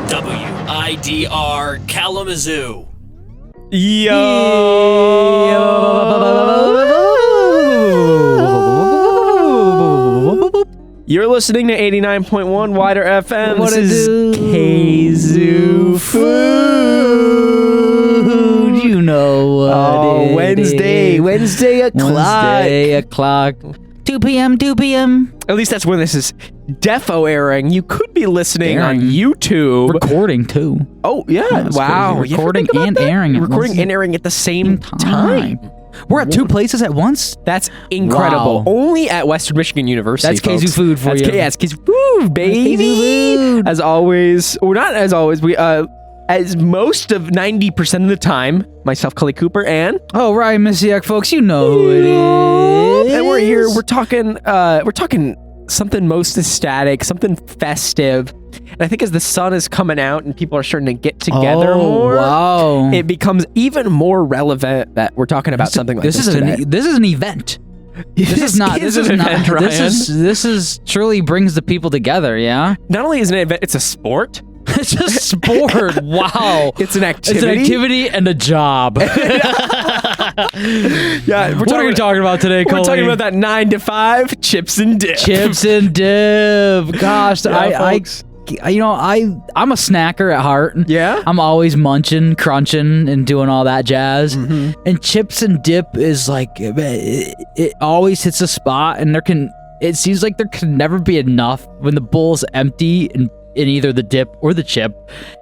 WIDR Kalamazoo. You're listening to 89.1 WIDR FM. What this is Kzoo Food. You know what Wednesday o'clock. 2 p.m. At least that's when this is defo airing. You could be listening on YouTube. Recording, too. Oh, yeah. Wow. Recording and airing. Recording and airing at the same time. We're at two places at once? That's incredible. Wow. Only at Western Michigan University, That's Kzoo Food for you. Yeah, it's Kzoo Food, baby. Kzoo Food. As always, or not as always, we as most of 90% of the time, myself, Cully Cooper, and Ryan Messiak, folks, you know who it is. And we're here. We're talking something most ecstatic, something festive. And I think as the sun is coming out and people are starting to get together more, wow, it becomes even more relevant that we're talking about something like this. This is an event. This is truly brings the people together, yeah? Not only is it an event, it's a sport. It's a sport. Wow. It's an activity. It's an activity and a job. Yeah. What are we talking about today, Cully? We're talking about that 9 to 5 chips and dip. Chips and dip. Gosh, yeah, I'm a snacker at heart. Yeah? I'm always munching, crunching, and doing all that jazz. Mm-hmm. And chips and dip is like, it always hits a spot, and it seems like there can never be enough when the bowl's empty and in either the dip or the chip.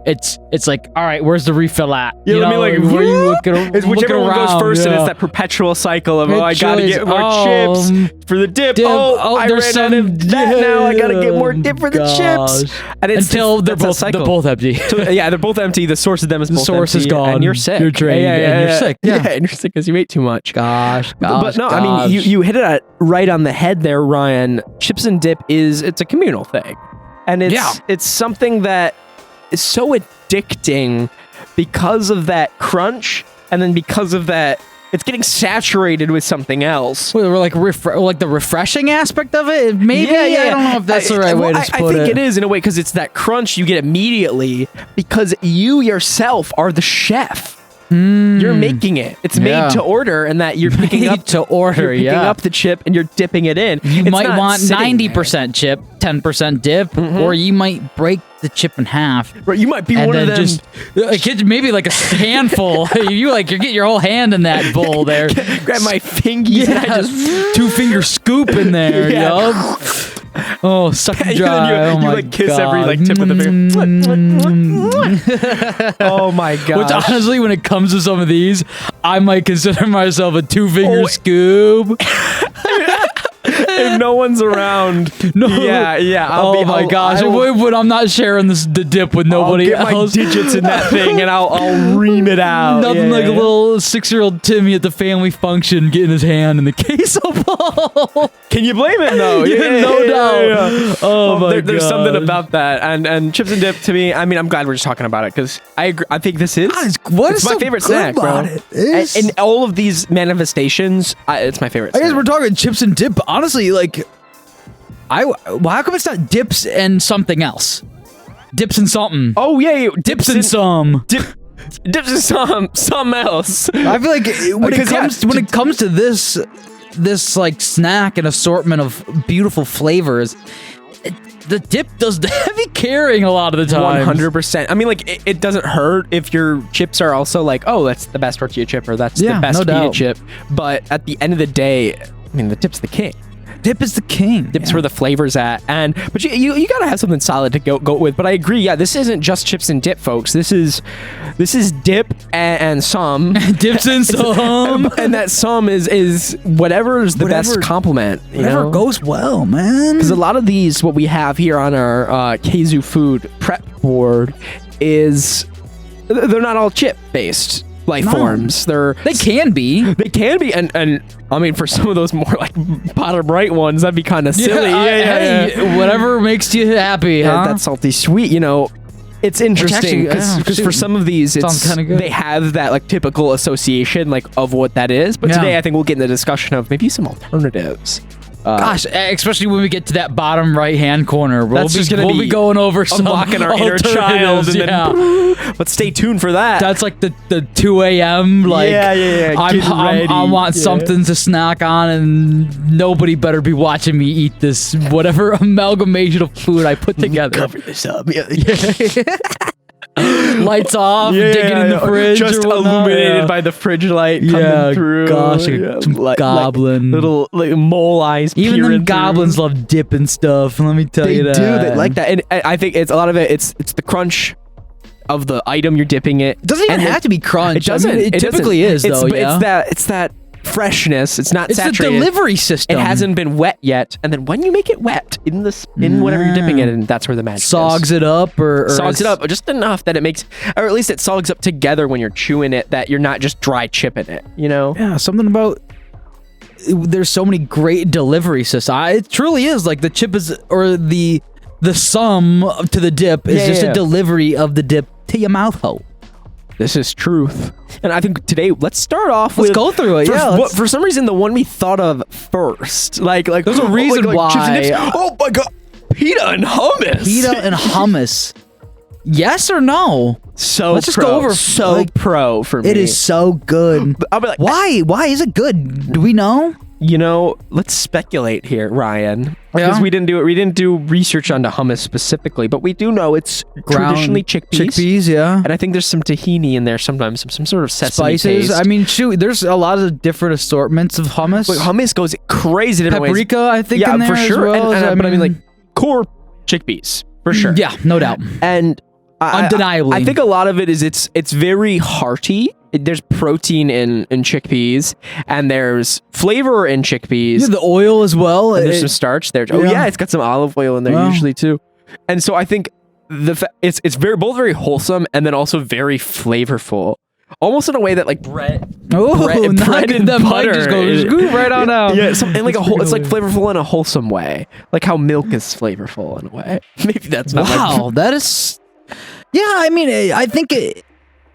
It's like, all right, where's the refill at? Yeah, let me where you looking? It's whichever one goes first, and it's that perpetual cycle of I gotta get more chips for the dip. I ran out of that now. I gotta get more dip for the chips. And it's until they're both empty. Yeah, they're both empty. The source of them is both empty. The source is gone, and you're sick. You're drained, and you're sick. Yeah, and you're sick because you ate too much. Gosh. But no, I mean, you hit it right on the head there, Ryan. Chips and dip it's a communal thing. And it's something that is so addicting because of that crunch, and then because of that, it's getting saturated with something else. We're like the refreshing aspect of it. Maybe I don't know if that's the right way to put it. I think it is in a way because it's that crunch you get immediately because you yourself are the chef. You're making it. It's made to order, and that you're picking up the chip and you're dipping it in. You might want 90% chip, 10% dip, or you might break the chip in half. Right, you might be one of them. Maybe like a handful. You're getting your whole hand in that bowl there. Grab my fingies. Yeah, just 2-finger scoop in there. Yeah. Oh, suck and dry. You like kiss every tip with the finger. Oh my god! Which honestly, when it comes to some of these, I might consider myself a 2-finger scoop. If no one's around, my gosh! When I'm not sharing the dip with nobody else, I'll get my digits in that thing and I'll ream it out. Nothing like a little 6-year-old Timmy at the family function getting his hand in the queso bowl. Can you blame him though? No doubt. Oh my god! There's something about that, and chips and dip to me. I mean, I'm glad we're just talking about it because I agree. I think this is it's my favorite snack, bro. And all of these manifestations, it's my favorite. I guess we're talking chips and dip. Honestly, like, how come it's not dips and something else? Dips and something. Oh yeah, dips and some. Dips and some else. I feel like when it comes to this like snack and assortment of beautiful flavors, the dip does the heavy carrying a lot of the time. 100%. I mean, like, it doesn't hurt if your chips are also like, oh, that's the best tortilla chip, or that's the best pita chip. But at the end of the day, I mean, the dip's the king. Dip is the king. Dip's where the flavor's at, but you gotta have something solid to go with. But I agree, yeah, this isn't just chips and dip, folks. This is dip and some dips and some, and that some is whatever's the best complement. Whatever goes well, man. Because a lot of these, what we have here on our Kzoo Food prep board they're not all chip based forms. They can be, and I mean, for some of those more like Potter Bright ones, that'd be kind of silly. Hey, whatever makes you happy, huh? That salty sweet, it's interesting because for some of these, they have that like typical association of what that is. But today, I think we'll get in the discussion of maybe some alternatives Gosh, especially when we get to that bottom right-hand corner. We'll be going over some unlocking our inner child. And then, but stay tuned for that. That's like the 2 a.m. Like, I want something to snack on, and nobody better be watching me eat this whatever amalgamation of food I put together. Cover this up. Lights off, digging in the fridge, just illuminated by the fridge light coming through. Gosh, goblin, little mole eyes. Even them goblins love dip and stuff. Let me tell you that they like that, and I think it's a lot of it. It's the crunch of the item you're dipping it. It doesn't even have to be crunch. It doesn't. It typically is though. It's that freshness. It's not saturated. It's the delivery system. It hasn't been wet yet, and then when you make it wet in whatever you're dipping it in, that's where the magic sogs it up, or sogs it up just enough that it makes, or at least it sogs up together when you're chewing it, that you're not just dry chipping it. You know? Yeah, something about. There's so many great delivery systems. It truly is like the chip is, or the sum to the dip is just a delivery of the dip to your mouth hole. This is truth. And I think today, let's start off with... Let's go through it, for some reason, the one we thought of first. Like there's a reason why. Chips and dips. Oh my God. Pita and hummus. Pita and hummus. Yes or no? Let's just go over pro for me. It is so good. I'll be like, why? Why is it good? Do we know? You know, let's speculate here, Ryan. Because we didn't do research onto hummus specifically, but we do know it's traditionally chickpeas. Yeah. And I think there's some tahini in there sometimes, some sort of sesame spices. taste. I mean, shoot, there's a lot of different assortments of hummus. But hummus goes crazy different ways. Paprika, I think, in there for sure. as well. But I mean, like, core chickpeas, for sure. Yeah, no doubt. And undeniably. I think a lot of it is it's very hearty. There's protein in chickpeas, and there's flavor in chickpeas. Yeah, the oil as well. And there's some starch there. Oh yeah, it's got some olive oil in there usually too. And so I think it's both very wholesome and then also very flavorful. Almost in a way that like bread and butter just goes right on out. Yeah, and like it's like flavorful in a wholesome way, like how milk is flavorful in a way. Maybe that's not. That is. Yeah, I mean, I think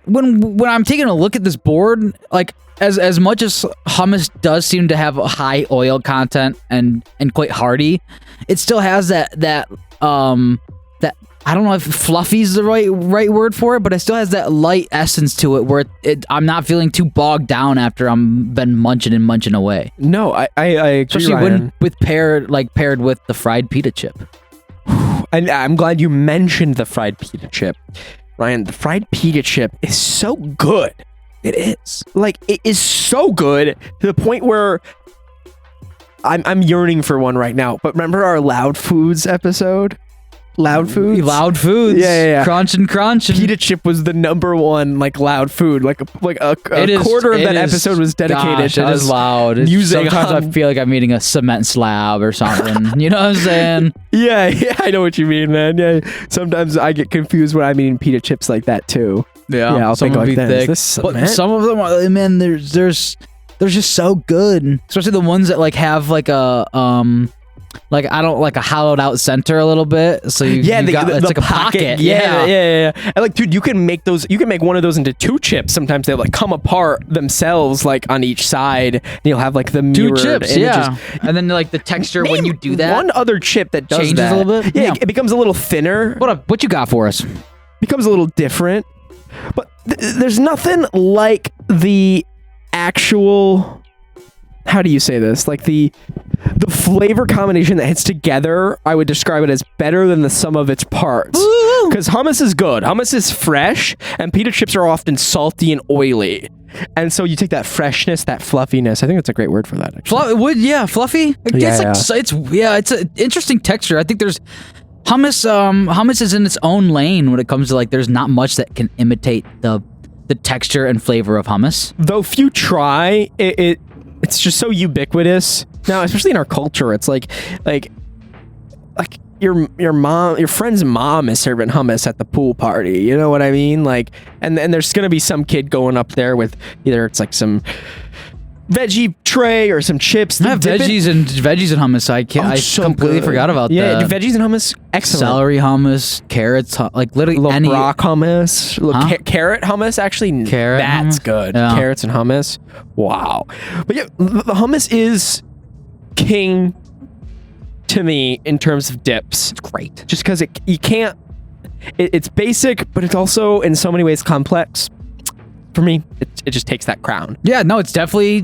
when I'm taking a look at this board, like as much as hummus does seem to have a high oil content and quite hearty, it still has that I don't know if fluffy is the right word for it, but it still has that light essence to it where I'm not feeling too bogged down after I'm been munching away. No, I agree, especially Ryan. when paired with the fried pita chip. And I'm glad you mentioned the fried pita chip. Ryan, the fried pita chip is so good. It is. Like, it is so good to the point where I'm yearning for one right now. But remember our Loud Foods episode? Loud Foods? Loud Foods. Yeah. Crunching. Pita chip was the #1 like loud food. Like a quarter of that episode was dedicated to it is loud. Sometimes I feel like I'm eating a cement slab or something. You know what I'm saying? Yeah, I know what you mean, man. Yeah, sometimes I get confused when I'm eating pita chips like that too. Yeah, I'll think like that. But some of them are, man, there's just so good. Especially the ones that like have like a like a hollowed out center a little bit, so it's like a pocket. Yeah. And like, dude, you can make one of those into 2 chips. Sometimes they like come apart themselves, like on each side. And you'll have like the mirrored 2 chips, images. And then like the texture when you do that. One other chip that does changes that. a little bit. Yeah, it becomes a little thinner. What you got for us? Becomes a little different, but there's nothing like the actual. How do you say this? Like the flavor combination that hits together, I would describe it as better than the sum of its parts. Because hummus is good. Hummus is fresh, and pita chips are often salty and oily. And so you take that freshness, that fluffiness. I think that's a great word for that. Fluffy. It's an interesting texture. I think there's hummus. Hummus is in its own lane when it comes to like. There's not much that can imitate the texture and flavor of hummus. Though few try, it's just so ubiquitous now, especially in our culture. It's like your friend's mom is serving hummus at the pool party. You know what I mean? Like, and there's gonna be some kid going up there with either it's like some veggie tray or some chips. Veggies and hummus. I completely forgot about that. Yeah, veggies and hummus. Excellent. Celery hummus, carrots, like literally any brock hummus, carrot hummus. Actually, that's good. Yeah. Carrots and hummus. Wow. But yeah, the hummus is king to me in terms of dips. It's great. Just because it's basic, but it's also in so many ways complex. For me, it just takes that crown. Yeah, no, it's definitely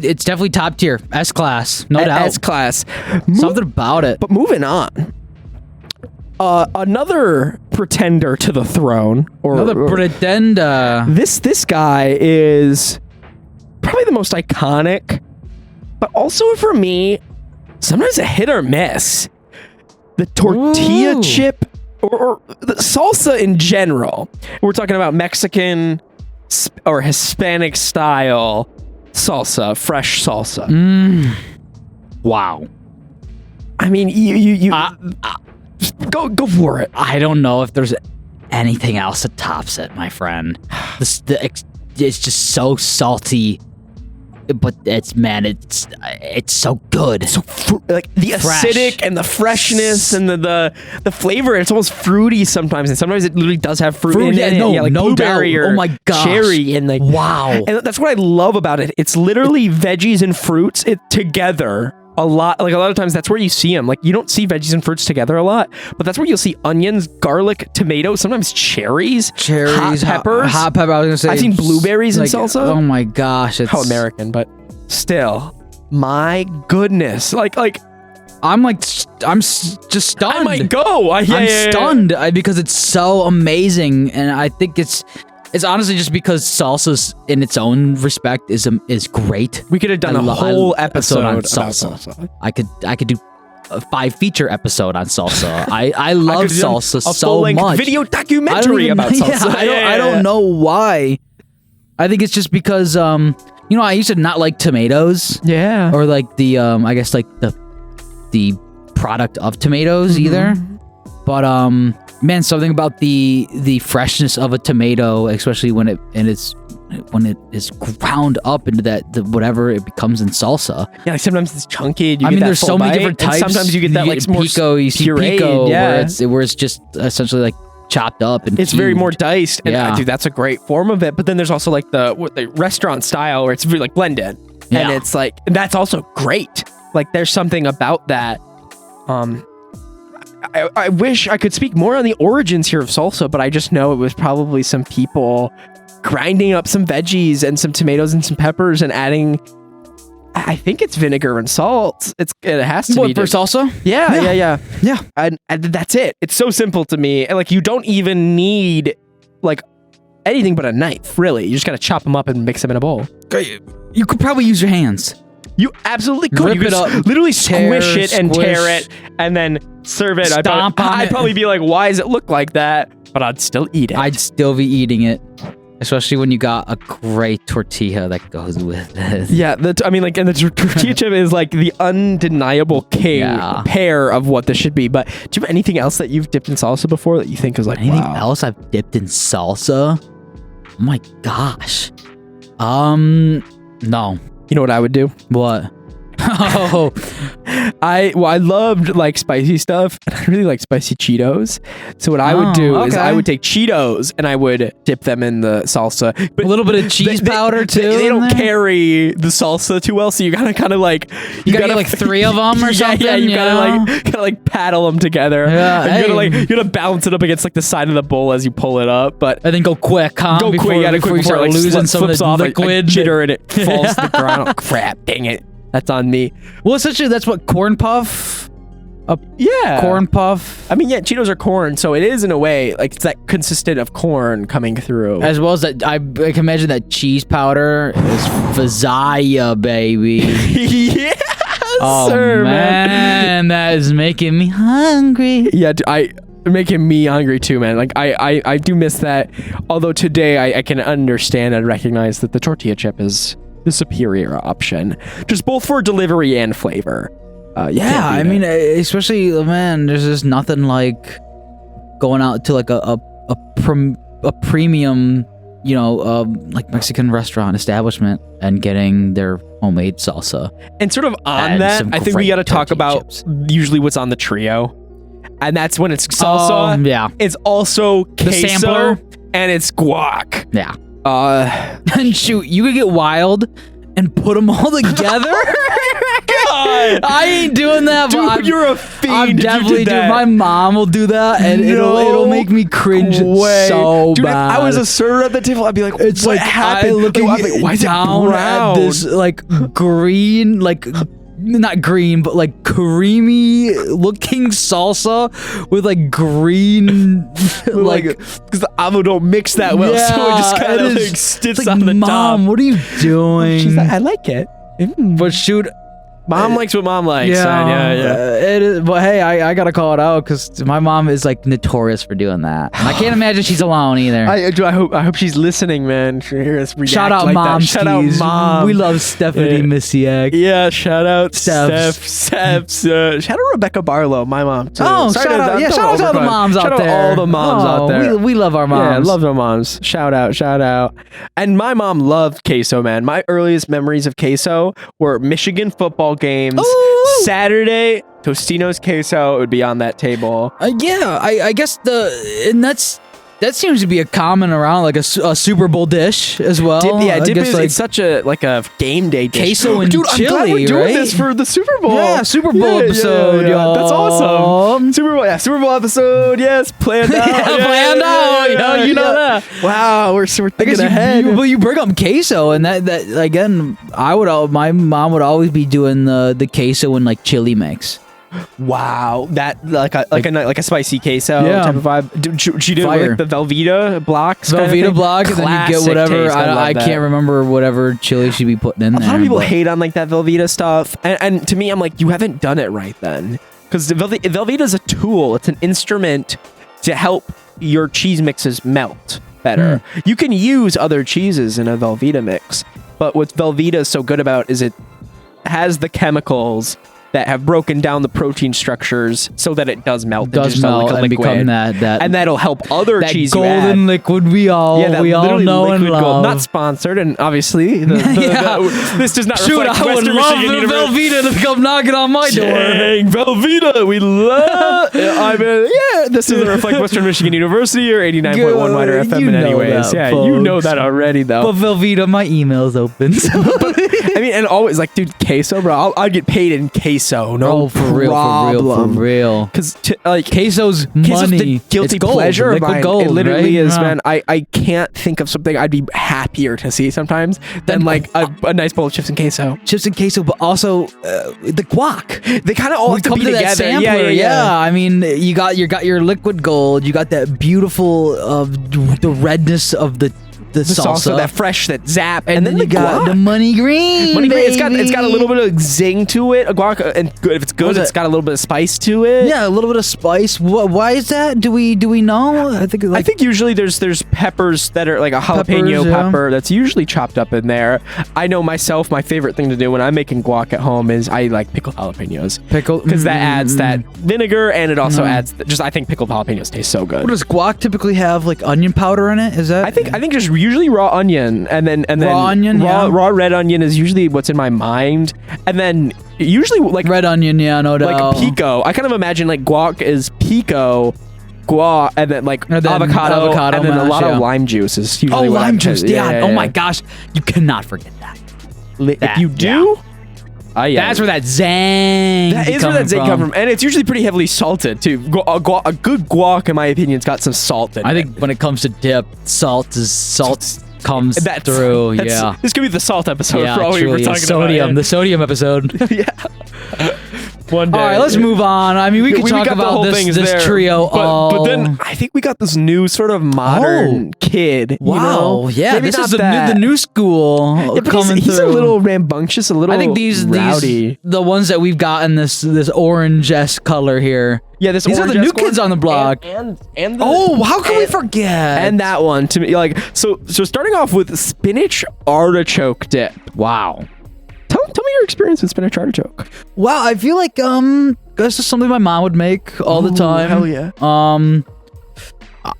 top tier. S-class, no doubt. S-class. Something about it. But moving on. Another pretender to the throne. This guy is probably the most iconic, but also for me, sometimes a hit or miss. The tortilla chip or the salsa in general. We're talking about Mexican or Hispanic style salsa, fresh salsa. Wow. I mean, you go for it. I don't know if there's anything else that tops it, my friend. It's just so salty, but it's so good. So like the acidic and the freshness and the flavor. It's almost fruity sometimes, and sometimes it literally does have fruit in it. Like no blueberry doubt. or oh my gosh. cherry and like wow. And that's what I love about it. It's literally veggies and fruits together. A lot of times that's where you see them. Like you don't see veggies and fruits together a lot, but that's where you'll see onions, garlic, tomatoes, sometimes cherries, hot peppers. Hot pepper. I was gonna say. I've seen blueberries in salsa. Oh my gosh, it's how American, but still, my goodness, like I'm just stunned. I might go. I'm stunned because it's so amazing, and I think it's honestly just because salsa in its own respect is great. We could have done a whole episode on salsa. I could do a 5-feature episode on salsa. I love salsa so much. Video documentary about salsa. I don't know why. I think it's just because I used to not like tomatoes. Yeah. Or like the I guess like the product of tomatoes either. But man, something about the freshness of a tomato, especially when it is ground up into whatever it becomes in salsa. Yeah, like sometimes it's chunky. There's so many different types. Sometimes you get that like more pico. You see pureed, pico, yeah. where it's just essentially like chopped up and it's very more diced. And yeah, dude, that's a great form of it. But then there's also like the restaurant style where it's very like blended, and it's like that's also great. Like there's something about that. I wish I could speak more on the origins here of salsa, but I just know it was probably some people grinding up some veggies and some tomatoes and some peppers and adding, I think it's vinegar and salt. It has to be for salsa. Yeah. And that's it. It's so simple to me. And like you don't even need like anything but a knife. Really, you just gotta chop them up and mix them in a bowl. You could probably use your hands. You absolutely could. Rip you could it up, literally squish it and tear it and then serve it. I'd probably be like, why does it look like that? But I'd still eat it. I'd still be eating it. Especially when you got a great tortilla that goes with it. Yeah, and the tortilla chip is like the undeniable pair of what this should be. But do you have anything else that you've dipped in salsa before that you think is like, anything else I've dipped in salsa? Oh my gosh. No. You know what I would do? What? Oh, I loved like spicy stuff, and I really like spicy Cheetos. So what I would do is I would take Cheetos and I would dip them in the salsa. But a little bit of cheese powder too. They don't carry the salsa too well, so you gotta kind of like you gotta get like 3 of them or something. Yeah, you gotta like paddle them together. Yeah, you gotta bounce it up against like the side of the bowl as you pull it up. But and then go quick, huh? Go quick, before you start like losing some of the liquid. A jitter and it falls to the ground. Oh, crap! Dang it. That's on me. Well, essentially, that's what corn puff. Corn puff. I mean, yeah, Cheetos are corn, so it is in a way like it's that consistent of corn coming through. As well as that, I can imagine that cheese powder is fazaya, baby. Yes, oh sir, man, that is making me hungry. Yeah, making me hungry too, man. Like I do miss that. Although today I can understand and recognize that the tortilla chip is the superior option, just both for delivery and flavor. I mean, especially, man, there's just nothing like going out to like a premium, like Mexican restaurant establishment and getting their homemade salsa. And sort of on that, I think we got to talk about usually what's on the trio, and that's when it's salsa. Yeah, it's also queso, the sampler, and it's guac. Yeah. And shoot, you could get wild and put them all together. I ain't doing that, but Dude, you're a fiend. I'm if you definitely did doing. that. My mom will do that, and it'll make me cringe so Dude, bad. if I was a server at the table, I'd be like, It's what like happened? I looking I'd be like, why is it down brown? at this like green, like not green, but like creamy looking salsa with like green, like because the avo don't mix that well, so it just kind of like sits like, on the Mom, top. what are you doing? She's like, I like it. But shoot, Mom likes what mom likes. Yeah. It is, but hey, I gotta call it out because my mom is like notorious for doing that. And I can't imagine she's alone either. I hope she's listening, man. She hear us react Shout out like mom, that. Shout out mom. We love Stephanie Misiak. Yeah, shout out Stephs. Stephs. Shout out Rebecca Barlow, my mom too. Oh, Sorry shout out! Yeah, shout out to all the moms out there. Shout out all the moms out there. We love our moms. Yeah, I love our moms. Shout out. And my mom loved queso, man. My earliest memories of queso were Michigan football games. Ooh. Saturday, Tostino's queso would be on that table. Yeah, I guess that seems to be a common around like a Super Bowl dish as well. Dip guess, is it's such a game day dish. Queso and Dude, I'm glad chili, we're doing right? this for the Super Bowl. Yeah, Super Bowl episode, y'all. That's awesome. Super Bowl episode. Yes, planned out. Planned out. You know that. Wow, we're thinking I ahead. guess you bring up queso, and that again, my mom would always be doing the queso and like chili mix. Wow, that like a spicy queso type of vibe. She did Fire. like the Velveeta blocks. Velveeta block, and then you get Classic whatever. taste. I love that. can't remember whatever chili she'd be putting in there. A lot of people but- hate on like that Velveeta stuff, and to me, I'm like, you haven't done it right then, because Velveeta is a tool. It's an instrument to help your cheese mixes melt better. You can use other cheeses in a Velveeta mix, but what Velveeta is so good about is it has the chemicals that have broken down the protein structures so that it does melt. does melt and become that and that'll help other that cheese you golden add. liquid we all literally know and liquid gold. love. Not sponsored, and obviously this does not Shoot, reflect I would Western love Michigan the University. Velveeta to come knocking on my door. Dang, Velveeta, we love. This doesn't reflect Western Michigan University or 89.1 WIDR FM You in know any ways. that, Yeah, you know folks. that already, though. But Velveeta, my email's open. I mean, and always like, dude, queso, bro. I'd get paid in queso. No, for real. Because Queso's money. Queso's the guilty It's gold, pleasure of liquid mine. gold, It literally right? is, Yeah. man. I can't think of something I'd be happier to see sometimes than like a nice bowl of chips and queso. Chips and queso, but also the guac. They kind of all have to come be to that together. sampler. Yeah. I mean, you got your liquid gold. You got that beautiful the redness of the salsa, that fresh, that zap, and then the you got guac. the money green. Money green. It's got baby. a little bit of zing to it. A guac, and good if it's good, What's it's it? got a little bit of spice to it. Yeah, a little bit of spice. Why is that? Do we know? I think usually there's peppers that are like a jalapeno Peppers, yeah. pepper that's usually chopped up in there. I know myself, my favorite thing to do when I'm making guac at home is I like pickled jalapenos. Because That adds that vinegar, and it also adds I think pickled jalapenos taste so good. What does guac typically have? Like onion powder in it? Is that? I think just usually raw onion, and then Raw onion, raw red onion is usually what's in my mind, and then usually like red onion. Yeah, no doubt. like pico. I kind of imagine like guac is pico, guac, and then like And then avocado, avocado and then a mash, lot yeah. of lime juice is usually Oh, what lime I'm juice. tasting. Yeah. Oh my gosh, you cannot forget that. If you do, That's where that zang. That is where that zing comes from, and it's usually pretty heavily salted too. A good guac, in my opinion, has got some salt in it. I think when it comes to dip, salt comes through. Yeah. This could be the salt episode Yeah, for all we were truly. talking Sodium, about. the sodium episode. Yeah. One day. All right, let's move on. I mean, we could talk got the about whole this things this there, trio but then I think we got this new sort of modern kid. Wow. You know? Yeah, Maybe this not is that. the new school Yeah, but coming he's through. a little rambunctious, a little I think these rowdy. the ones that we've gotten this orange-esque color here. Yeah, these are the new kids on the block. And the, Oh, how can we forget? and that one to me, like so starting off with spinach artichoke dip. wow. Tell me your experience with spinach artichoke. Wow, I feel like this is something my mom would make all the time. Hell yeah.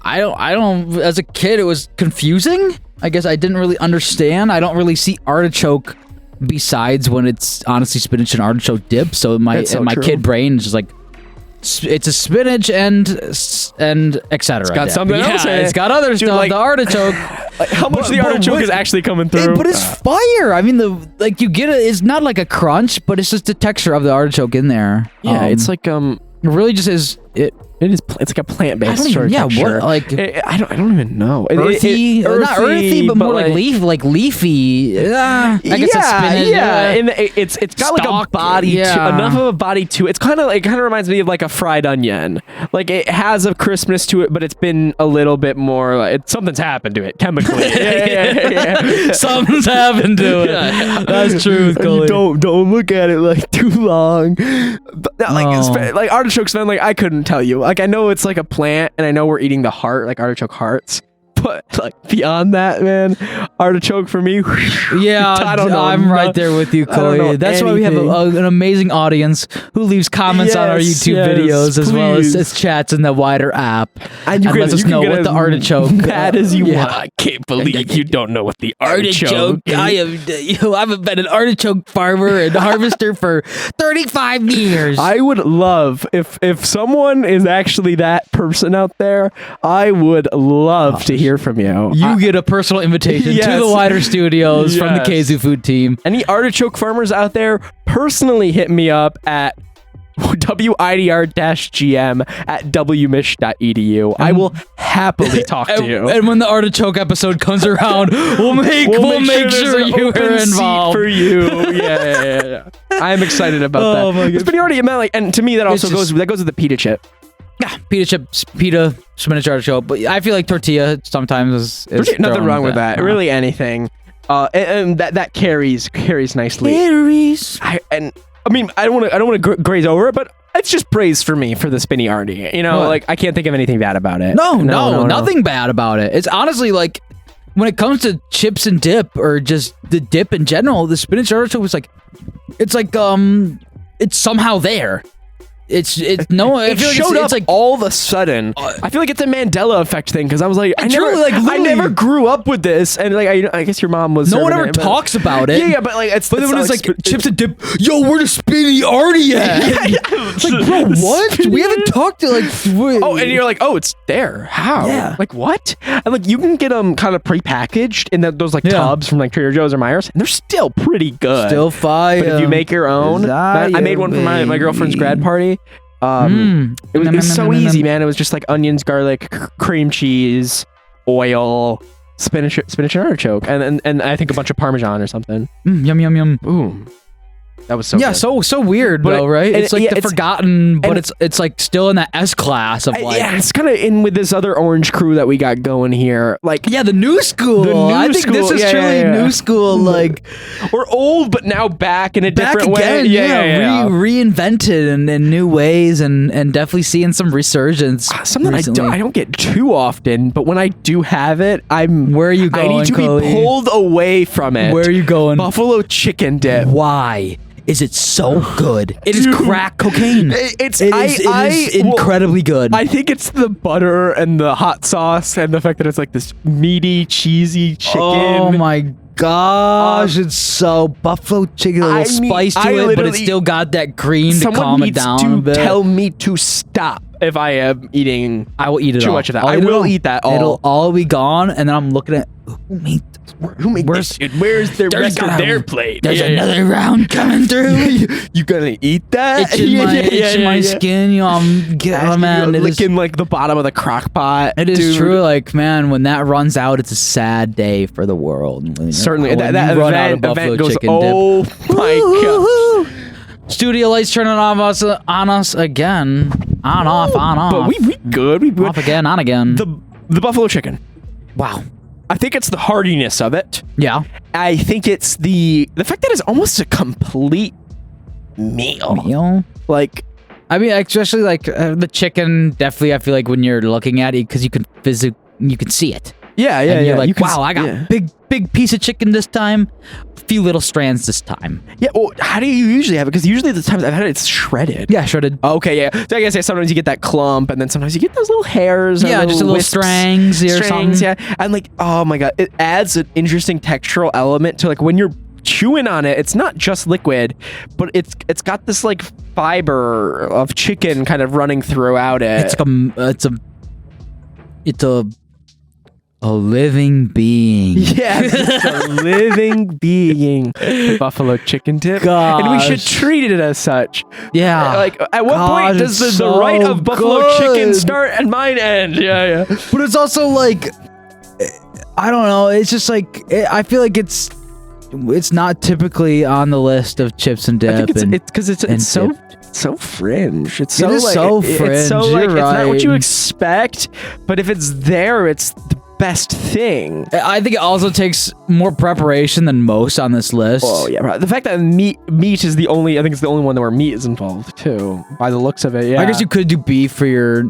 I don't as a kid it was confusing. I guess I didn't really understand. I don't really see artichoke besides when it's honestly spinach and artichoke dip. So my That's so true. kid brain is just like it's a spinach and etc. It's got something else in it. It's got other stuff. Like, the artichoke. Like, how much of the artichoke is actually coming through? But it's fire. I mean, you get it. It's not like a crunch, but it's just the texture of the artichoke in there. Yeah, it's like It really just is. It is. It's like a plant-based sort of texture. What, like I don't even know. Earthy, not earthy, but more like leafy. I guess it's spinach. Yeah, and it's got like a body, enough of a body to it. It's kind of reminds me of like a fried onion. Like it has a crispness to it, but it's been a little bit more. Like something's happened to it chemically. yeah. Something's happened to it. Yeah. That's true, Cully. Don't look at it like too long. Like artichokes, man. Like I couldn't tell you. Like I know it's like a plant, and I know we're eating the heart, like artichoke hearts. But like beyond that, man, artichoke for me. Yeah, I'm right there with you, Cully. That's why we have an amazing audience who leaves comments on our YouTube videos as well as chats in the WIDR app, and lets us know what the artichoke. Bad as you want. I can't believe you don't know what the artichoke. I haven't been an artichoke farmer and harvester for 35 years. I would love if someone is actually that person out there. I would love to hear from you. You get a personal invitation to the WIDR Studios from the Kzoo Food team. Any artichoke farmers out there, personally hit me up at widr-gm@wmich.edu. I will happily talk to you. And when the artichoke episode comes around, we'll make sure you are involved. For you. Yeah. I'm excited about that. My God. It's been already like, and to me that also goes with the pita chip. Yeah, pita, spinach artichoke. But I feel like tortilla sometimes is nothing wrong with that. Really anything. And that carries nicely. I don't want to graze over it, but it's just praise for me for the spinny arty. You know, like I can't think of anything bad about it. No, nothing bad about it. It's honestly like when it comes to chips and dip or just the dip in general, the spinach artichoke was like, it's somehow there. It showed up like all of a sudden. I feel like it's a Mandela effect thing because I was like, I never grew up with this, and like I guess your mom was. No one ever talks about it. Yeah, but like then when it's like chips and dip, yo, where the spinny arty at? Like, bro, what? We haven't talked to like. And you're like, oh, it's there. How? Yeah. Like what? And like you can get them kind of prepackaged in those like tubs from like Trader Joe's or Myers, and they're still pretty good. Still fire. But if you make your own, I made one for my girlfriend's grad party. It was so easy, man. It was just like onions, garlic, cream cheese, oil, spinach and artichoke, and I think a bunch of Parmesan or something. Yum. Ooh, that was so good. so weird though, right? It's like the forgotten, but it's like still in that S class of like. Yeah, it's kind of in with this other orange crew that we got going here. Like, the new school. I think this is truly new school. Like, we're old, but now back in a different way. Reinvented in new ways, and definitely seeing some resurgence. Something I don't get too often, but when I do have it, Where are you going? I need to be pulled away from it. Where are you going? Buffalo chicken dip. Why is it so good? It is crack cocaine. It is incredibly good. I think it's the butter and the hot sauce and the fact that it's like this meaty, cheesy chicken. Oh my gosh, it's so buffalo chicken, a little spice to it, but it's still got that cream to calm it down a bit. Tell me to stop if I am eating. I will eat it too much of that. I will eat that all. It'll all be gone, and then I'm looking at who made this? Where's the rest of their plate? There's another round coming through. You gonna eat that? Itching my skin. You know, I'm licking like the bottom of the crock pot. It is true. Like, man, when that runs out, it's a sad day for the world. Certainly, that event goes. Chicken oh dip. my god! Studio lights turning on us again. On off. But we good. We off again, on again. The buffalo chicken. Wow. I think it's the hardiness of it. Yeah. I think it's the fact that it's almost a complete meal. Like, I mean, especially like the chicken. Definitely, I feel like when you're looking at it, because you can see it. Yeah. And you're like, wow, I got big piece of chicken this time. A few little strands this time. Yeah. Well, how do you usually have it? Because usually the times I've had it, it's shredded. Yeah, shredded. Okay, yeah. So I guess sometimes you get that clump, and then sometimes you get those little hairs. Yeah, just a little strangs or something. Yeah. And like, oh my god, it adds an interesting textural element to like when you're chewing on it, it's not just liquid, but it's got this like fiber of chicken kind of running throughout it. It's a living being. Yes, it's a living being. The buffalo chicken dip. Gosh. And we should treat it as such. Yeah. Like, at what point does the right of buffalo chicken start and mine end? Yeah. But it's also like, I don't know. It's just like, I feel like it's not typically on the list of chips and dip. I think it's because it's so fringe. It's so fringe. It's so like, You're right. It's not what you expect, but if it's there, it's the best thing. I think it also takes more preparation than most on this list. Oh yeah, right. The fact that meat is the only, I think it's the only one where meat is involved too, by the looks of it. Yeah. I guess you could do beef for your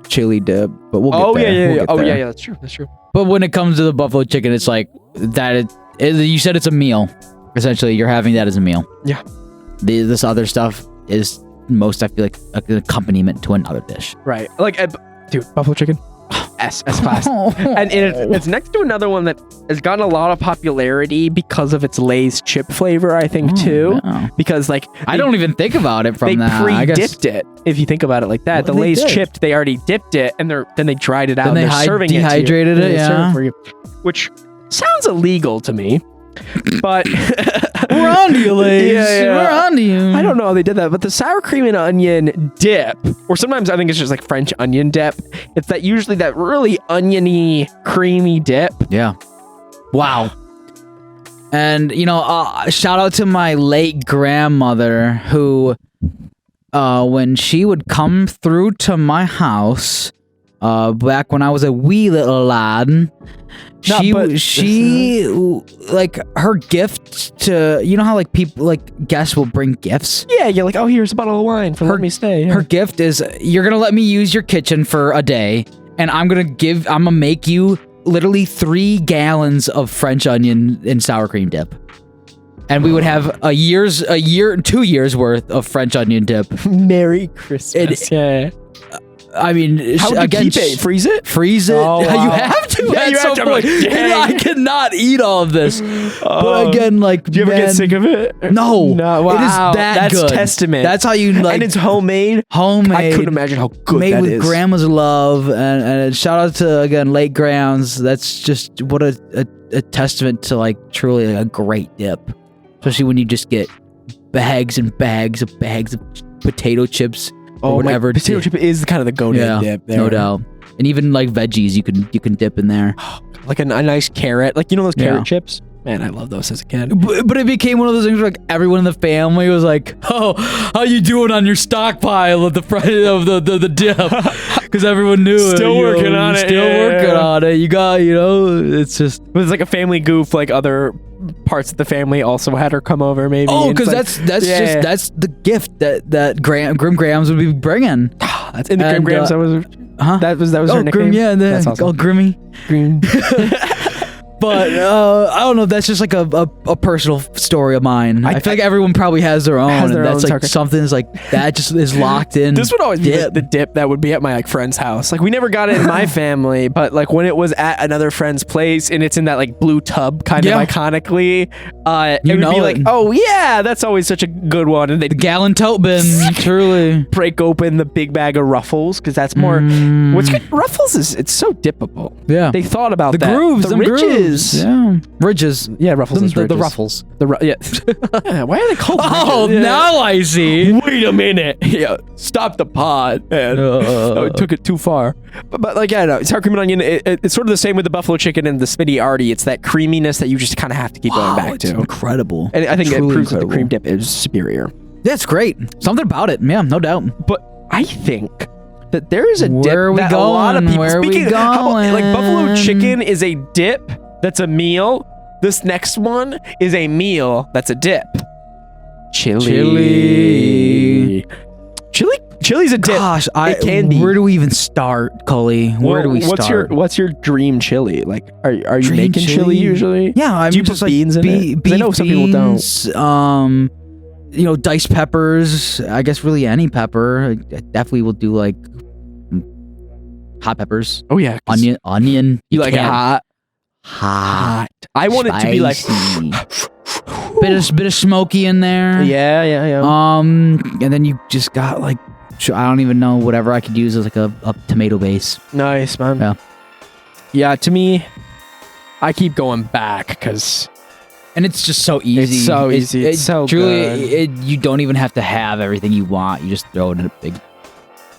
chili dip, but we'll get there. Yeah. That's true. But when it comes to the buffalo chicken, it's like that. You said it's a meal. Essentially, you're having that as a meal. Yeah. This other stuff is I feel like an accompaniment to another dish. Right. Like, dude, buffalo chicken. S class. And it's next to another one that has gotten a lot of popularity because of its Lay's chip flavor, I think, too. No. Because, like, I don't even think about it from that. They pre-dipped it, if you think about it like that. The Lay's chipped, they already dipped it, and then they dried it out, and they're serving it to you. Dehydrated it, yeah. For you, which sounds illegal to me. But we're on to you, Lays. Yeah. We're on to you. I don't know how they did that, but the sour cream and onion dip, or sometimes I think it's just like French onion dip. It's that usually that really oniony, creamy dip. Yeah. Wow. And shout out to my late grandmother who, when she would come through to my house, back when I was a wee little lad. She like her gift to how like people like guests will bring gifts. Yeah, you're like, oh, here's a bottle of wine for let me stay. Yeah. Her gift is you're gonna let me use your kitchen for a day, and I'm gonna make you literally 3 gallons of French onion and sour cream dip, and we would have 2 years worth of French onion dip. Merry Christmas. Yeah. I mean, how would you keep it? Freeze it? Freeze it? Oh, wow. You have to. Yeah, you have to. Like, I cannot eat all of this. But again, like, do you ever get sick of it? No. Wow. It is that's good. Testament. That's how you like. And it's homemade. I couldn't imagine how good made that with is. grandma's love, and shout out to again late grounds. That's just what a testament to like truly like, a great dip, especially when you just get bags and bags of potato chips. Oh, whatever. Potato chip is kind of the go-to dip there. No doubt. And even like veggies, you can dip in there. Like a nice carrot. Like, those carrot chips? Man, I love those as a kid. But it became one of those things where like everyone in the family was like, "Oh, how you doing on your stockpile of the dip?" Because everyone knew still working on it. You got, it's just it's like a family goof. Like other parts of the family also had her come over, maybe. Oh, because that's the gift that Grim Grams would be bringing. That's in the Grim Grams. That was her nickname. Grim, yeah, that's awesome. Grimmy. Grim. But I don't know. That's just like a personal story of mine. I feel like everyone probably has their own. And that's like something is like that just is locked in. This would always be the dip that would be at my like friend's house. Like we never got it in my family, but like when it was at another friend's place and it's in that like blue tub kind of iconically, it would be like, oh yeah, that's always such a good one. And they'd gallon tote bin, truly break open the big bag of Ruffles because that's more. What's good? Ruffles it's so dippable. Yeah, they thought about the that. grooves, the ridges. Yeah, ridges. Yeah, Ruffles. The Ruffles. Yeah. Why are they called? Oh, ridges? Now I see. Wait a minute. Yeah, stop the pod, man. It took it too far. But like, yeah, no, sour cream and onion. It's sort of the same with the buffalo chicken and the Smitty Artie. It's that creaminess that you just kind of have to keep going back to. Incredible. And I think it proves that the cream dip is superior. That's great. Something about it. Yeah, no doubt. But I think that there is a dip that a lot of people. Where are we going? Like buffalo chicken is a dip that's a meal. This next one is a meal that's a dip. Chili. Chili's a dip. Gosh, it can be. Where do we even start, Cully? Where do we start? What's your dream chili? Like, are you making chili usually? Yeah, I mean, do you put beans in it? I know some people don't. Diced peppers. I guess really any pepper. I definitely will do like hot peppers. Oh yeah, onion. You like it hot? Hot. I want it to be like bit of smoky in there. Yeah. And then you just got like, I don't even know, whatever I could use as like a tomato base. Nice, man. Yeah. Yeah, to me, I keep going back because... And it's just so easy. It's so easy. It's so truly, good. You don't even have to have everything you want. You just throw it in a big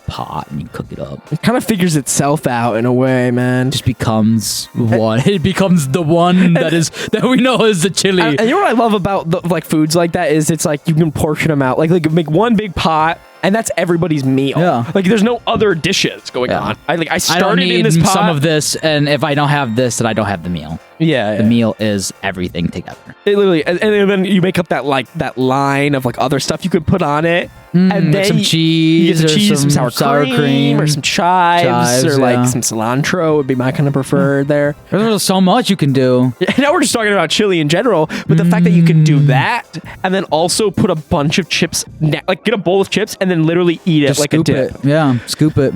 pot and you cook it up. It kind of figures itself out in a way, man. It just becomes one. It becomes the one that we know is the chili. And you know what I love about like foods like that is it's like you can portion them out. Like make one big pot. And that's everybody's meal. Yeah. Like there's no other dishes going on. I started don't need in this pot. some of this, and if I don't have this, then I don't have the meal. Yeah. The meal is everything together. It literally, and then you make up that line of like other stuff you could put on it, and like then some cheese, you get some sour cream, or some chives, or like some cilantro would be my kind of preferred there. There's so much you can do. Yeah, now we're just talking about chili in general, but the fact that you can do that and then also put a bunch of chips, like get a bowl of chips and then literally eat it Just like a scoop dip. it. Yeah, scoop it.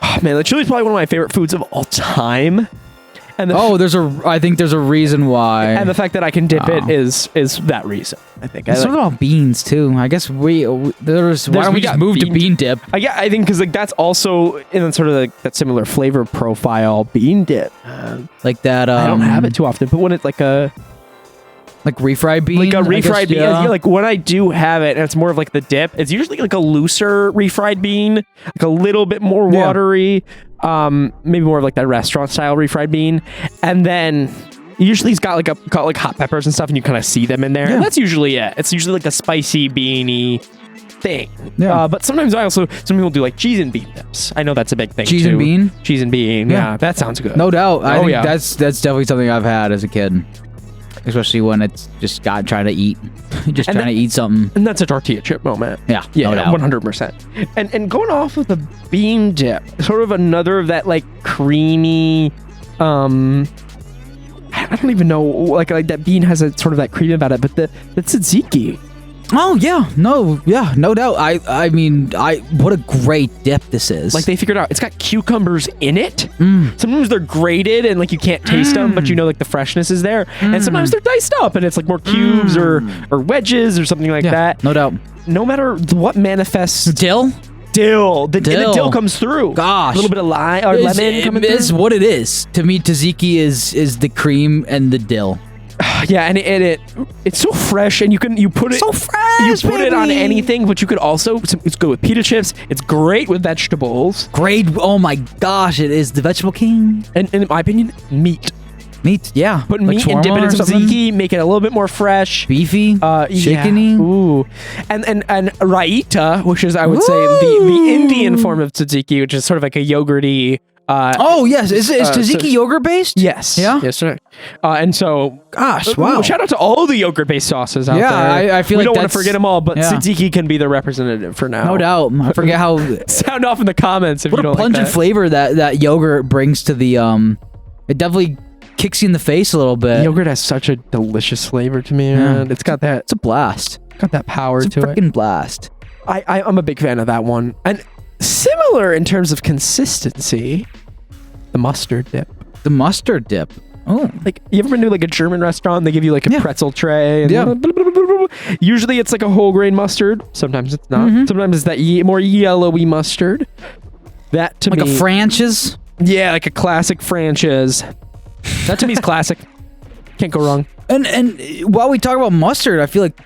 Oh, man, the chili is probably one of my favorite foods of all time. And I think there's a reason why. And the fact that I can dip it is that reason. I think. It's sort of about beans too. I guess why don't we just move to bean dip? I think because like that's also in sort of like that similar flavor profile bean dip. Like that. I don't have it too often, but when it's like refried bean, like a refried bean. Yeah. Like when I do have it, and it's more of like the dip. It's usually like a looser refried bean, like a little bit more watery. Maybe more of like that restaurant style refried bean, and then usually it's got like hot peppers and stuff, and you kind of see them in there. Yeah. And that's usually it. It's usually like a spicy beany thing. Yeah. But sometimes some people do like cheese and bean dips. I know that's a big thing. Cheese too. and bean. Cheese and bean. Yeah, that sounds good. No doubt. I think that's definitely something I've had as a kid. Especially when it's just trying to eat something. And that's a tortilla chip moment. Yeah, no doubt. 100%. And going off of the bean dip, sort of another of that like creamy, I don't even know, like that bean has a sort of that cream about it, but the tzatziki. Oh yeah, no doubt. I mean, what a great dip this is. Like they figured out it's got cucumbers in it. Sometimes they're grated and like you can't taste them, but you know like the freshness is there. And sometimes they're diced up and it's like more cubes or wedges or something like that. No doubt. No matter what manifests. Dill. The dill comes through. Gosh, a little bit of lime or lemon coming through. It is what it is. To me, tzatziki is the cream and the dill. Yeah, and it's so fresh, and you put it so fresh. You put it on anything, but you could also it's good with pita chips. It's great with vegetables. Great. Oh my gosh, it is the vegetable king. And in my opinion, meat. Meat, yeah. Put meat and dip it in some tzatziki, make it a little bit more fresh, beefy, chickeny. Yeah. Ooh, and raita, which is I would say the Indian form of tzatziki, which is sort of like a yogurty. Yes, is tzatziki yogurt based? Yes. Yeah. Yes, sir. And so, gosh, wow! Shout out to all the yogurt based sauces out there. Yeah, I feel we like don't want to forget them all, but tzatziki can be the representative for now. No doubt. I forget how. Sound off in the comments if you don't like that. What a pungent flavor that yogurt brings to the It definitely kicks you in the face a little bit. Yogurt has such a delicious flavor to me, man. It's got that. It's a blast. Got that power to it. It's a freaking blast. I'm a big fan of that one. And similar in terms of consistency, the mustard dip. The mustard dip. Oh, like you ever been to like a German restaurant? They give you like a pretzel tray. And blah, blah, blah, blah, blah. Usually it's like a whole grain mustard. Sometimes it's not. Sometimes it's that more yellowy mustard. That to me, like a Franchise. Yeah, like a classic Franchise. That to me is classic. Can't go wrong. And while we talk about mustard, I feel like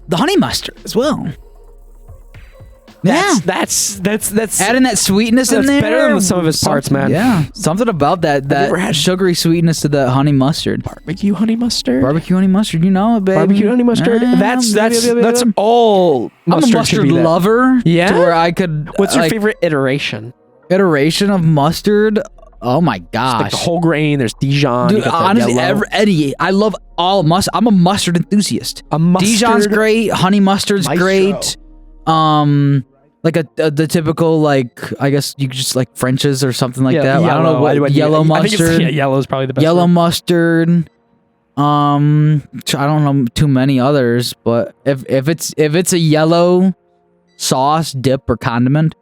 the honey mustard as well. That's adding that sweetness in there. That's better than some of his parts, man. Yeah, something about that sugary sweetness to the honey mustard. Barbecue honey mustard. Barbecue honey mustard, you know it, baby. Barbecue honey mustard. That's all. I'm a mustard lover. Yeah. To where I could. What's your favorite iteration? Iteration of mustard. Oh my gosh! Like the whole grain. There's Dijon. Dude, honestly, I love all mustard. I'm a mustard enthusiast. Dijon's great. Honey mustard's great. Like the typical, like, I guess you could just like French's or something like that. Yellow, I don't know what yellow mustard. Yellow is probably the best. Yellow mustard. I don't know too many others, but if it's a yellow sauce, dip, or condiment,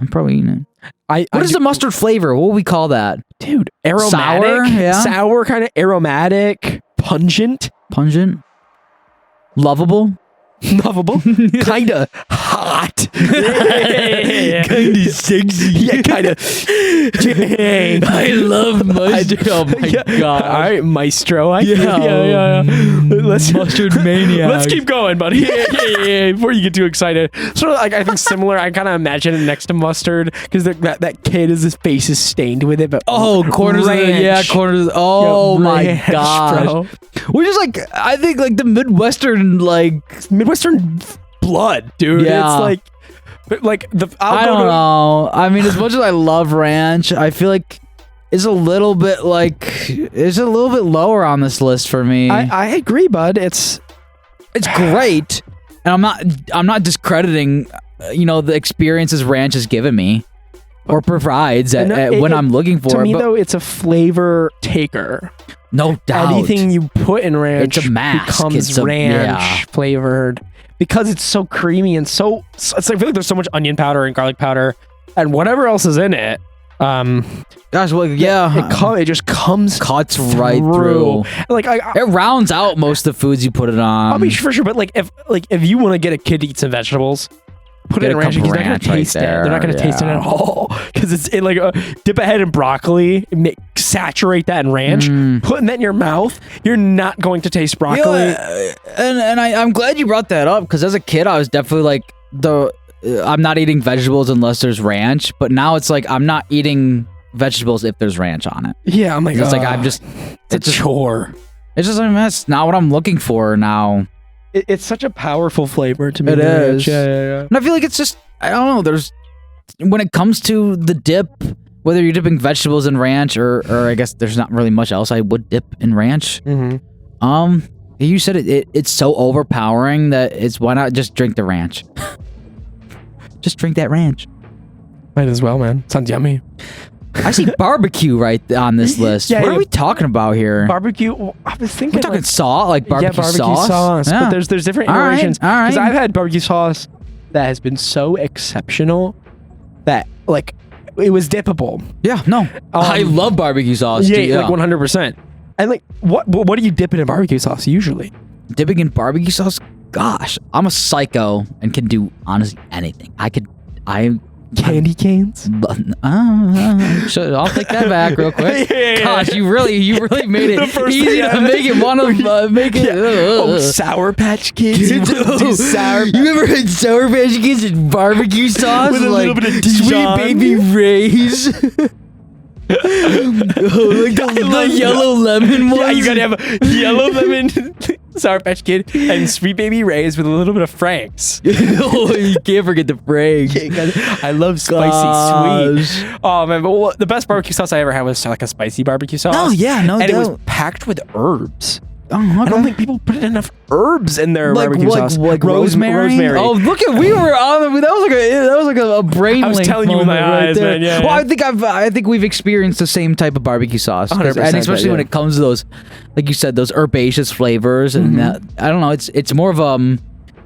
I'm probably eating it. What is the mustard flavor? What would we call that? Dude, aromatic, Sour? Yeah. sour, kind of aromatic, pungent, Lovable? lovable, kind of hot, kind of sexy, yeah, kind of. I love mustard. Oh my god! All right, maestro. Yeah. Let's Mustard maniac. Let's keep going, buddy. Yeah. Before you get too excited, sort of like I think similar. I kind of imagine it next to mustard because that kid his face is stained with it. But corners ranch. corners. Oh my ranch, gosh! bro. We're just like I think like the Midwestern Midwestern blood, dude. Yeah. It's like the. I don't know. I mean, as much as I love ranch, I feel like it's a little bit lower on this list for me. I agree, bud. It's great, and I'm not discrediting, the experiences ranch has given me or provides when I'm looking for. To me, but though, it's a flavor taker. No doubt. Anything you put in ranch It's a mask. becomes ranch flavored because it's so creamy and so. It's like, I feel like there's so much onion powder and garlic powder and whatever else is in it. Gosh, well, yeah, it just cuts right through. Like it rounds out most of the foods you put it on. I mean, for sure, but if you want to get a kid to eat some vegetables, put it in ranch because they're not gonna taste it. They're not gonna taste it at all because it's dip a head in broccoli, saturate that in ranch, putting that in your mouth. You're not going to taste broccoli. And I'm glad you brought that up because as a kid, I was definitely like I'm not eating vegetables unless there's ranch, but now it's like I'm not eating vegetables if there's ranch on it. Yeah, I'm like, it's like I'm just it's a chore. It's just that's not what I'm looking for now. It's such a powerful flavor to me. It is. Yeah. And I feel like it's just I don't know. There's when it comes to the dip, whether you're dipping vegetables in ranch or I guess there's not really much else I would dip in ranch. Mm-hmm. You said it's so overpowering that why not just drink the ranch? Just drink that ranch. Might as well, man. Sounds yummy. I see barbecue right on this list. Yeah, what are we talking about here? Barbecue. Well, I was thinking we're talking sauce, like barbecue sauce. Yeah. But there's different iterations. All right. Because I've had barbecue sauce that has been so exceptional that like it was dippable. Yeah, no, I love barbecue sauce. Yeah, like 100%. And like, what do you dip it in barbecue sauce usually? Dipping in barbecue sauce? Gosh, I'm a psycho and can do honestly anything. Candy canes? I'll take that back real quick. Yeah. Gosh, you really made it easy to make it want to make it. Oh, Sour Patch Kids. You ever had Sour Patch Kids and barbecue sauce with a little bit of Sweet Dijon? Baby Ray's? Like the yellow lemon ones. Yeah, you gotta have a yellow lemon Sour Patch Kid and Sweet Baby Ray's with a little bit of Frank's. Oh, you can't forget the Frank's. I love spicy sweet. Oh man, but the best barbecue sauce I ever had was like a spicy barbecue sauce. Oh yeah, no doubt. And it was packed with herbs. Oh, okay. I don't think people put enough herbs in their barbecue sauce. Like rosemary. Oh, look at we were on. That was like a brain. I was telling you with my eyes, there. man. Yeah. Well, I think we've experienced the same type of barbecue sauce, 100%, and especially when it comes to those, like you said, those herbaceous flavors, and that, I don't know. It's more of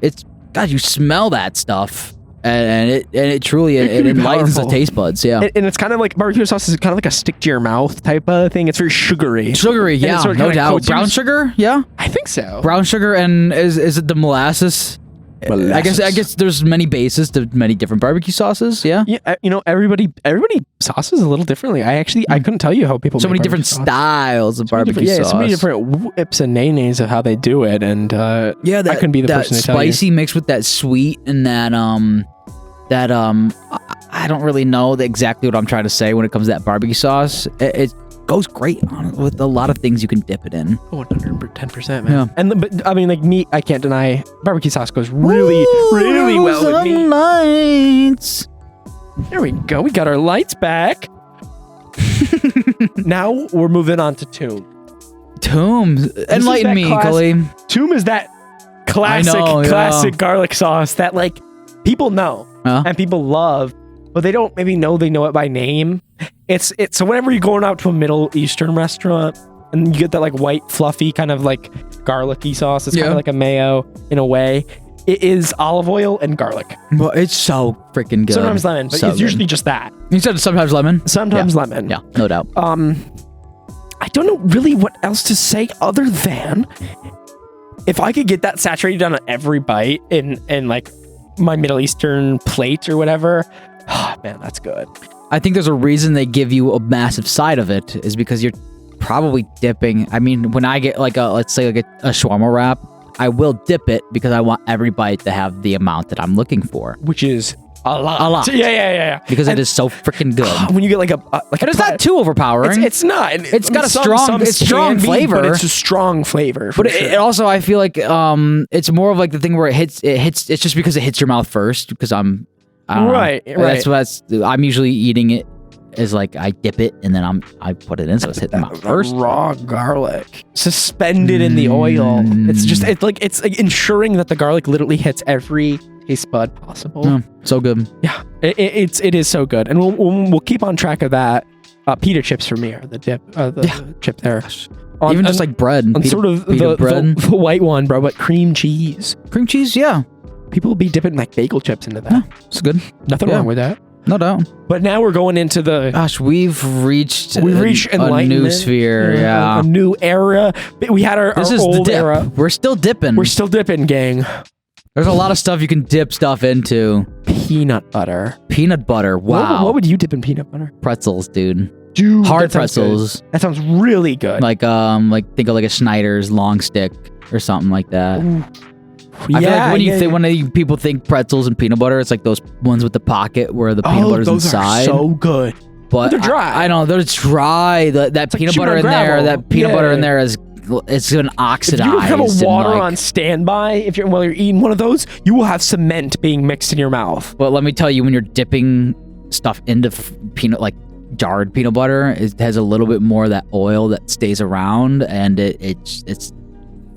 it's God. You smell that stuff. And it truly enlightens the taste buds, yeah. And it's kind of like barbecue sauce is kind of like a stick to your mouth type of thing. It's very sugary. Yeah, no doubt. Brown sugar, yeah. I think so. Brown sugar and is it the molasses? I guess there's many bases to many different barbecue sauces. Yeah. Yeah. Everybody sauces a little differently. I couldn't tell you how people. So make many different styles of barbecue sauce. Yeah, so many different whips and nays of how they do it, and I couldn't be the person to tell you. That spicy mixed with that sweet and that I don't really know exactly what I'm trying to say when it comes to that barbecue sauce. It goes great on it with a lot of things you can dip it in. 110%, man. Yeah. But I mean, like meat, I can't deny barbecue sauce goes really well with meat. Lights. There we go. We got our lights back. Now we're moving on to Tomb. Enlighten me, Cully. Tomb is that classic garlic sauce that like people know and people love, but they don't maybe know they know it by name. It's so whenever you're going out to a Middle Eastern restaurant and you get that like white fluffy kind of like garlicky sauce, it's kind of like a mayo in a way. It is olive oil and garlic. Well, it's so freaking good. Sometimes lemon, but So it's usually just that. You said sometimes lemon? Sometimes lemon. Yeah, no doubt. I don't know really what else to say other than if I could get that saturated on every bite in like my Middle Eastern plate or whatever, oh, man, that's good. I think there's a reason they give you a massive side of it is because you're probably dipping. I mean, when I get like let's say like a shawarma wrap, I will dip it because I want every bite to have the amount that I'm looking for. Which is a lot. A lot. Yeah. Because it is so freaking good. When you get like a But it's not too overpowering. It's not. It's got a strong can be, flavor. but it's a strong flavor. But sure. it also, I feel like it's more of like the thing where it hits. It's just because it hits your mouth first. Because I don't know. Right. That's I'm usually eating it as like I dip it and then I put it in, so it's hitting my mouth first. Raw garlic suspended in the oil. It's like ensuring that the garlic literally hits every taste bud possible. So good. Yeah, it is so good, and we'll keep on track of that. Pita chips for me are the dip, chip there. Even just like bread, on sort of the white one, bro, but cream cheese. Cream cheese, yeah. People will be dipping like bagel chips into that. Yeah, it's good. Nothing wrong with that. No doubt. But now we're going into the... Gosh, we've reached a new sphere, a new era. We had our old era. We're still dipping. We're still dipping, gang. There's a lot of stuff you can dip stuff into. Peanut butter. Peanut butter, wow. What would you dip in peanut butter? Pretzels, dude. Dude, hard pretzels. That sounds really good. Like think of like a Schneider's long stick or something like that. Ooh. I feel like when people think pretzels and peanut butter, it's like those ones with the pocket where the peanut butter's inside. Those are so good. But they're dry. I know they're dry. That peanut butter in there, it's gonna oxidize. If you have a water on standby, while you're eating one of those, you will have cement being mixed in your mouth. But let me tell you, when you're dipping stuff into jarred peanut butter, it has a little bit more of that oil that stays around, and it's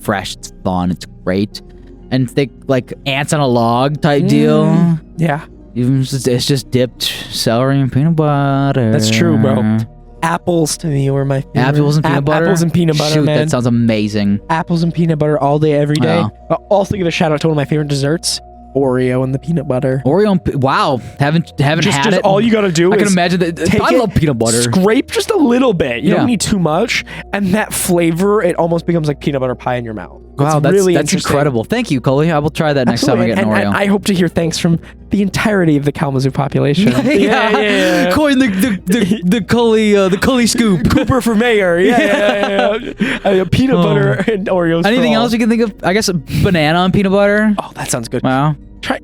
fresh, it's fun, it's great. And thick, like ants on a log type deal. Yeah. It's just dipped celery and peanut butter. That's true, bro. Apples to me were my favorite. Apples and peanut butter? Apples and peanut butter, Shoot, man. that sounds amazing. Apples and peanut butter all day, every day. Yeah. I'll also give a shout out to one of my favorite desserts. Oreo and the peanut butter. Wow. Haven't had it. All you gotta do I is can imagine that. I love peanut butter. Scrape just a little bit. You don't need too much. And that flavor, it almost becomes like peanut butter pie in your mouth. Wow, that's incredible. Thank you, Cully. I will try that next time I get an Oreo. And I hope to hear thanks from the entirety of the Kalamazoo population. yeah. Coin the Cully scoop. Cooper for mayor. Yeah. Peanut butter and Oreos. Anything else you can think of? I guess a banana and peanut butter. Oh, that sounds good. Wow. Try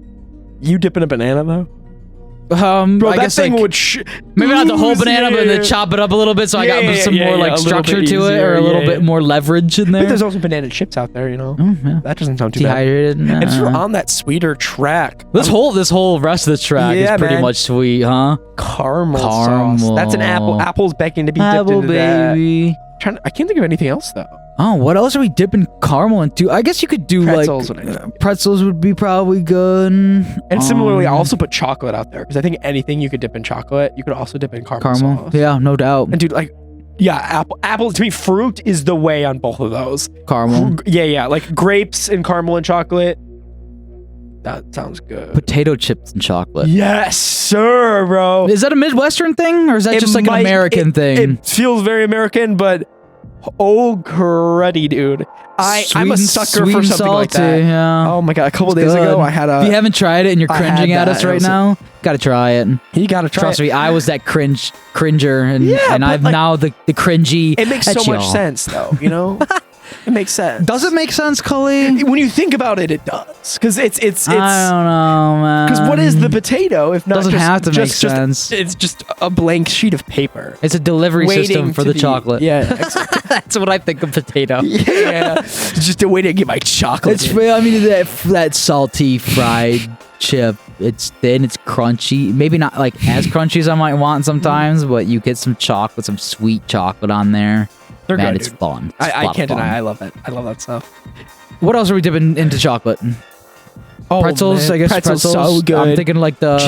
you dipping a banana though. Bro, I guess thing would maybe not the whole banana, but then chop it up a little bit, so I got some more like structure to it, or a little bit more leverage in there. But there's also banana chips out there, you know. That doesn't sound too dehydrated. bad. And if you're on that sweeter track, this whole rest of the track is pretty much sweet, huh? Caramel sauce. That's an apple. Apple's begging to be dipped into baby. That. I can't think of anything else though. Oh, what else are we dipping caramel into? I guess you could do pretzels. Pretzels would be probably good. And similarly, I also put chocolate out there because I think anything you could dip in chocolate, you could also dip in caramel sauce. Yeah, no doubt. And dude, apple to me, fruit is the way on both of those. Caramel. Yeah, like grapes and caramel and chocolate. That sounds good. Potato chips and chocolate. Yes, sir, bro. Is that a Midwestern thing, or is that just like an American thing? It feels very American, but oh, cruddy, dude. I'm a sucker for something like that. Yeah. Oh my god, a couple days ago I had a... If you haven't tried it and you're cringing at us right now, gotta try it. You gotta try it. Trust me, I was that cringer, and I've now the cringy. It makes so much sense, though, you know? It makes sense. Does it make sense, Cully? When you think about it, it does. Because it's I don't know, man. Because what is the potato if not doesn't have to make sense? It's just a blank sheet of paper. It's a delivery system for the chocolate. Yeah, that's what I think of potato. Yeah, it's just a way to get my chocolate. I mean, that salty fried chip. It's thin. It's crunchy. Maybe not like as crunchy as I might want sometimes, but you get some chocolate, some sweet chocolate on there. They're Man, good, it's fun. I can't deny. I love it. I love that stuff. What else are we dipping into chocolate? Oh, pretzels, man. I guess. Pretzels so good. I'm thinking like the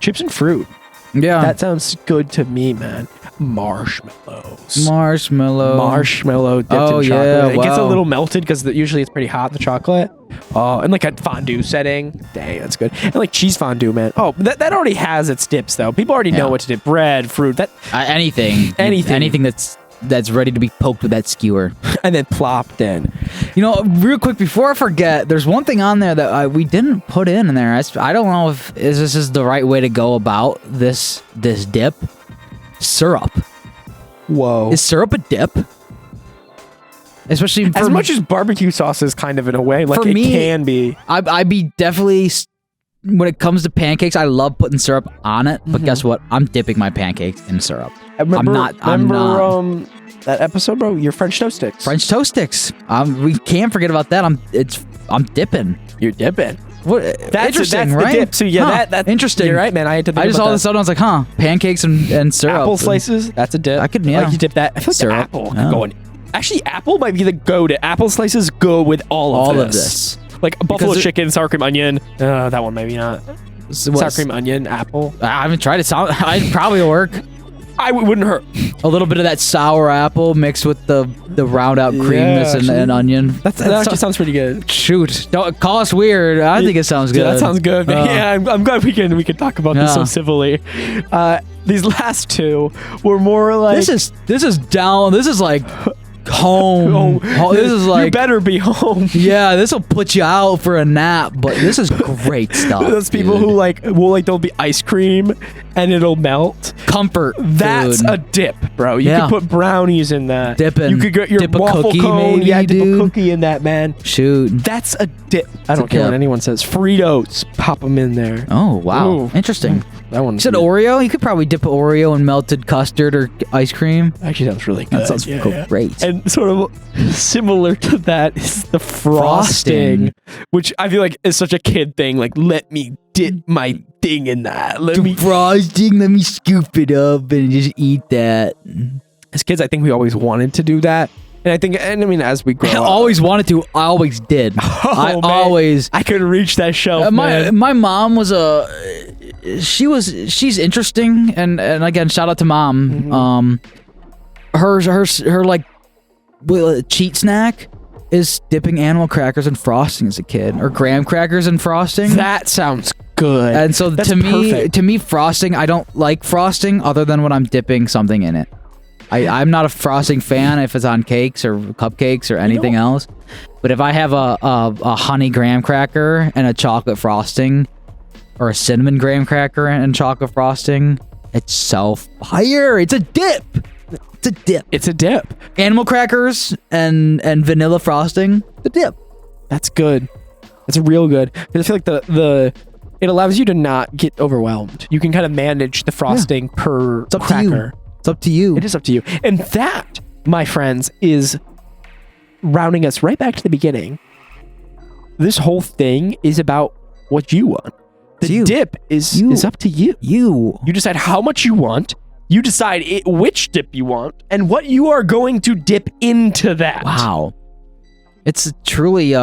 chips and fruit. Yeah, that sounds good to me, man. marshmallows. Marshmallow Dipped in chocolate. yeah, It gets a wow. little melted because usually it's pretty hot, the chocolate. Oh, and like a fondue setting. Dang, that's good. And like cheese fondue, man. Oh, that already has its dips though. People already know what to dip. Bread, fruit, that anything that's ready to be poked with that skewer. and then plopped in. You know, real quick before I forget, there's one thing on there that we didn't put in there. I don't know if this is the right way to go about this dip. Syrup. Whoa. Is syrup a dip? Especially as much as barbecue sauce is kind of in a way, like for it me, can be. I'd be definitely, when it comes to pancakes, I love putting syrup on it. But guess what? I'm dipping my pancakes in syrup. Remember I'm not. That episode, bro? Your French toast sticks. French toast sticks. We can't forget about that. I'm dipping. You're dipping. What? That's interesting, the right? dip. So yeah, that's interesting. You're right, man. I had to think I just about all of a sudden I was like, huh? Pancakes and syrup. Apple slices. That's a dip. I could, like you dip that. I feel like Syrup. the apple could go in. Actually, apple might be the go-to. Apple slices go with all of this. Like buffalo chicken, sour cream, onion. That one maybe not. Sour cream, onion, apple. I haven't tried it. I'd probably work. I wouldn't hurt. A little bit of that sour apple mixed with the round out creamness and onion. That actually sounds pretty good. Shoot, don't call us weird. I think it sounds good. Dude, that sounds good. Yeah, I'm glad we can talk about this so civilly. These last two were more like this is down. This is like home. This is like you better be home. Yeah, this will put you out for a nap. But this is great stuff. Those people who there'll be ice cream and it'll melt. Comfort. That's food. a dip, bro. You could put brownies in that. Dipping. You could get your dip a waffle cookie, cone. maybe, Dip dude. a cookie in that, man. Shoot. That's a dip. I don't care what anyone says. Fritos, pop them in there. Oh wow, Ooh. interesting. That one. You said Oreo? You could probably dip Oreo in melted custard or ice cream. Actually, sounds really good. That sounds great. And sort of similar to that is the frosting, which I feel like is such a kid thing. Like, let me dip my thing in that. Let me scoop it up and just eat that. As kids, I think we always wanted to do that. And I mean, as we grow I up. always wanted to. I always did. I could reach that shelf, man. My mom was she's interesting, and again, shout out to mom. Her like cheat snack is dipping animal crackers in frosting as a kid, or graham crackers in frosting. That sounds good. And so That's to me, frosting, I don't like frosting other than when I'm dipping something in it. I'm not a frosting fan if it's on cakes or cupcakes or anything else. But if I have a honey graham cracker and a chocolate frosting, or a cinnamon graham cracker and chocolate frosting, it's so fire. It's a dip. It's a dip. Animal crackers and vanilla frosting, the dip. That's good. That's real good. Because I feel like it allows you to not get overwhelmed. You can kind of manage the frosting per cracker. It's up to you. It is up to you. And that, my friends, is rounding us right back to the beginning. This whole thing is about what you want. The dip is up to you. You decide how much you want. You decide which dip you want and what you are going to dip into that. Wow. It's truly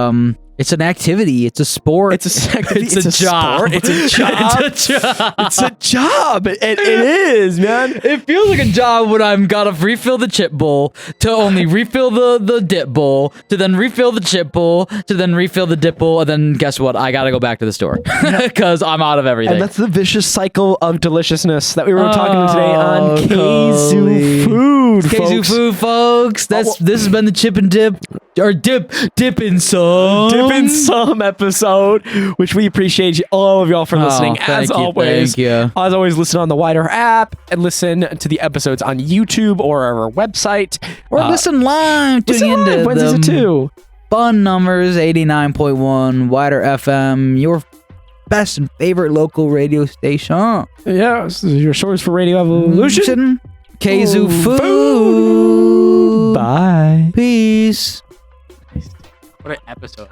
it's an activity. It's a sport. It's a job. It's a job. It's a job. It's a job. It is, man. It feels like a job when I'm gotta refill the chip bowl, to only refill the dip bowl, to then refill the chip bowl, to then refill the dip bowl, and then guess what? I gotta go back to the store because I'm out of everything. And that's the vicious cycle of deliciousness that we were talking today on Kzoo Food. Kzoo Food, folks. This has been the Chip and Dip, or Dip in Some episode, which we appreciate all of y'all for listening. As always, listen on the WIDR app and listen to the episodes on YouTube or our website, or listen live. Wednesdays at 2. Fun numbers 89.1 WIDR FM, your best and favorite local radio station. Yeah, this is your source for Radio Evolution. Kzoo Food. Bye. Peace. What an episode.